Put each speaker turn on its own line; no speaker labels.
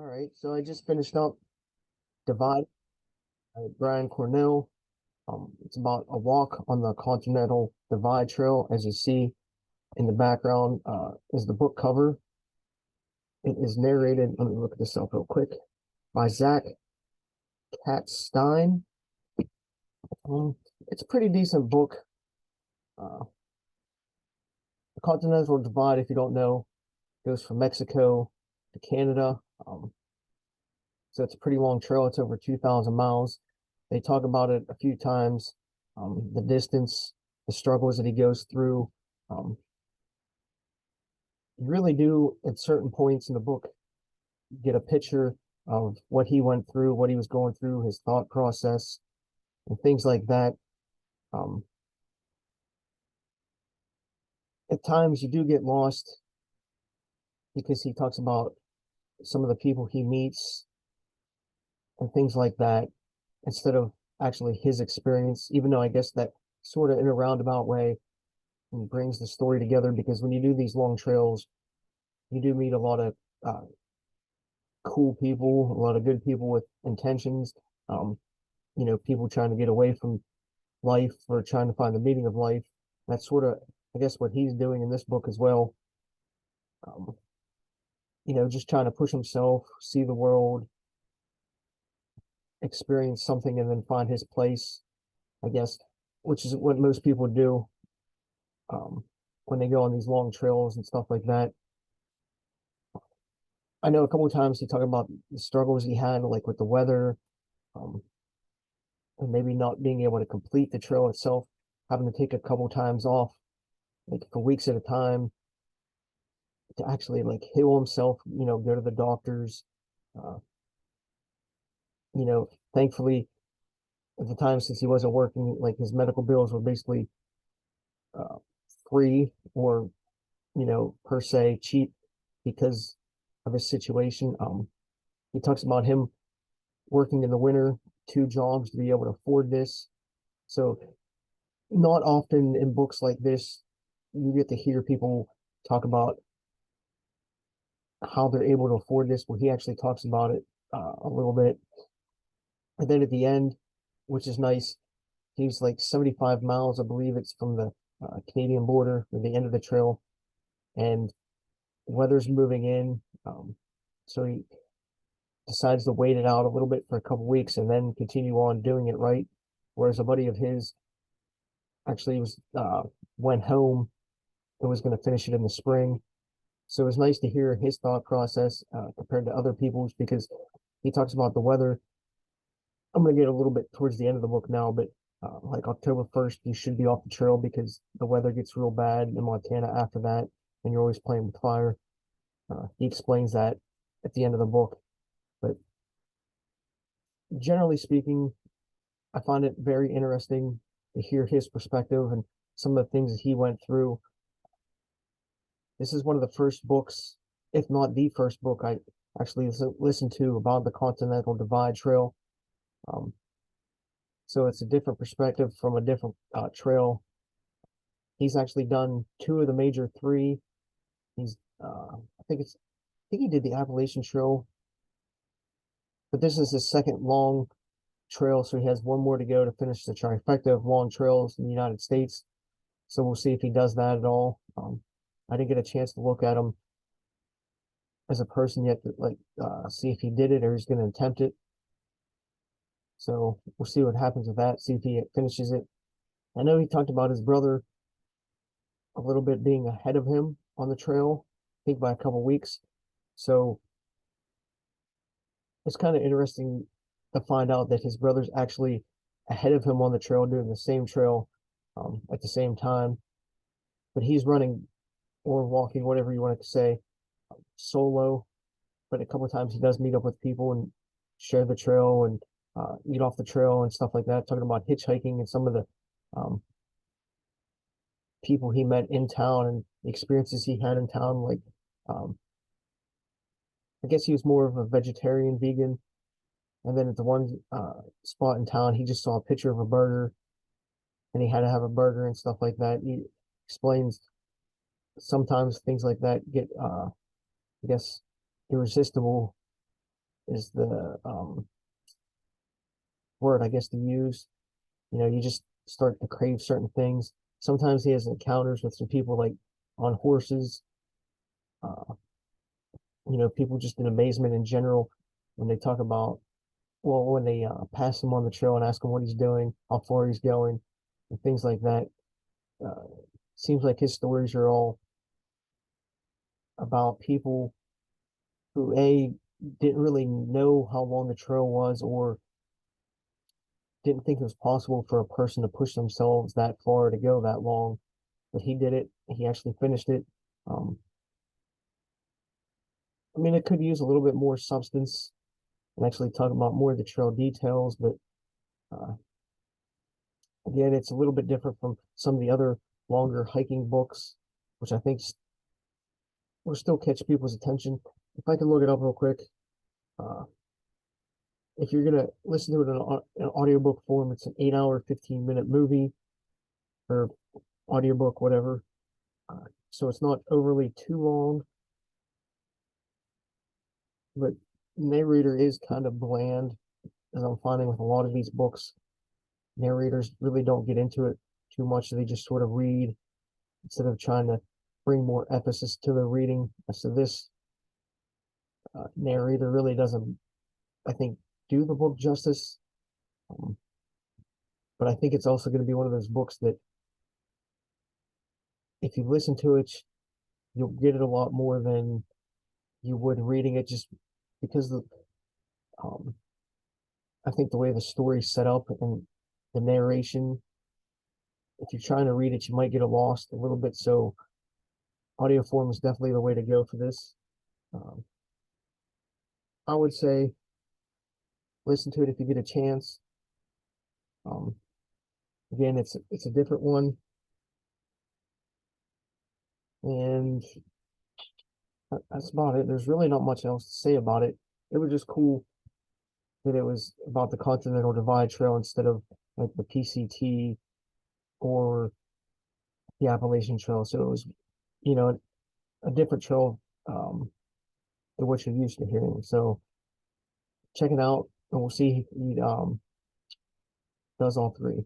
All right, so I just finished up Divide by Brian Cornell. It's about a walk on the Continental Divide Trail. As you see in the background, is the book cover. It is narrated, let me look this up real quick, by Zach Katstein. It's a pretty decent book. Uh, the Continental Divide, if you don't know, goes from Mexico to Canada. So it's a pretty long trail. It's over 2,000 miles. They talk about it a few times, the distance, the struggles that he goes through. Um, you really do, at certain points in the book, get a picture of what he went through, what he was going through, his thought process, and things like that. Um, at times, you do get lost because he talks about some of the people he meets and things like that instead of actually his experience, even though I guess that sort of in a roundabout way and brings the story together, because when you do these long trails, you do meet a lot of cool people, a lot of good people with intentions. Um, people trying to get away from life or trying to find the meaning of life. That's sort of, I guess, what he's doing in this book as well. Um, just trying to push himself, see the world, experience something, and then find his place, I guess, which is what most people do when they go on these long trails and stuff like that. I know a couple of times he talked about the struggles he had, like with the weather, um, and maybe not being able to complete the trail itself, having to take a couple times off, like for weeks at a time, to actually like heal himself, go to the doctors. Uh, Thankfully, at the time, since he wasn't working, like his medical bills were basically uh, free or, per se cheap because of his situation. He talks about him working in the winter, two jobs to be able to afford this. So not often in books like this, you get to hear people talk about how they're able to afford this, where he actually talks about it a little bit. And then at the end, which is nice, he's like 75 miles, I believe it's from the Canadian border to the end of the trail, and weather's moving in. So he decides to wait it out a little bit for a couple weeks and then continue on doing it right. Whereas a buddy of his actually went home and was going to finish it in the spring. So it was nice to hear his thought process compared to other people's, because he talks about the weather. I'm going to get a little bit towards the end of the book now, but like October 1st, you should be off the trail because the weather gets real bad in Montana after that, and you're always playing with fire. He explains that at the end of the book. But generally speaking, I find it very interesting to hear his perspective and some of the things that he went through. This is one of the first books, if not the first book, I actually listened to about the Continental Divide Trail. Um, so it's a different perspective from a different trail. He's actually done two of the major three. He's, I think he did the Appalachian Trail, but this is his second long trail, so he has one more to go to finish the trifecta of long trails in the United States. So we'll see if he does that at all. I didn't get a chance to look at him as a person yet to see if he did it or he's going to attempt it. So we'll see what happens with that, see if he finishes it. I know he talked about his brother a little bit being ahead of him on the trail, I think by a couple weeks. So it's kind of interesting to find out that his brother's actually ahead of him on the trail, doing the same trail at the same time. But he's running or walking, whatever you want to say, solo. But a couple of times he does meet up with people and share the trail and eat off the trail and stuff like that. Talking about hitchhiking and some of the um, people he met in town and the experiences he had in town. Like, I guess he was more of a vegetarian, vegan. And then at the one spot in town, he just saw a picture of a burger and he had to have a burger and stuff like that. He explains sometimes things like that get, I guess, irresistible is the word I guess to use. You know, you just start to crave certain things. Sometimes he has encounters with some people like on horses, uh, you know, people just in amazement in general when they talk about, well, when they pass him on the trail and ask him what he's doing, how far he's going, and things like that. Uh, Seems like his stories are all about people who A, didn't really know how long the trail was or didn't think it was possible for a person to push themselves that far to go that long. But he did it. He actually finished it. Um, I mean, it could use a little bit more substance and actually talk about more of the trail details, but uh, again, it's a little bit different from some of the other longer hiking books, which I think will still catch people's attention. If I can look it up real quick, uh, if you're gonna listen to it in an audiobook form, it's an 8 hour, 15-minute movie or audiobook, whatever. So it's not overly too long, but narrator is kind of bland, as I'm finding with a lot of these books. Narrators really don't get into it too much. They just sort of read instead of trying to bring more emphasis to the reading. So this narrator really doesn't, I think, do the book justice. Um, but I think it's also going to be one of those books that if you listen to it, you'll get it a lot more than you would reading it, just because um, I think the way the story's set up and the narration, if you're trying to read it, you might get lost a little bit. So audio form is definitely the way to go for this. Um, I would say listen to it if you get a chance. Um, Again, it's a different one, and that's about it. There's really not much else to say about it. It was just cool that it was about the Continental Divide Trail instead of like the PCT or the Appalachian Trail. So it was, you know, a different trail than what you're used to hearing. So check it out, and we'll see if he does all three.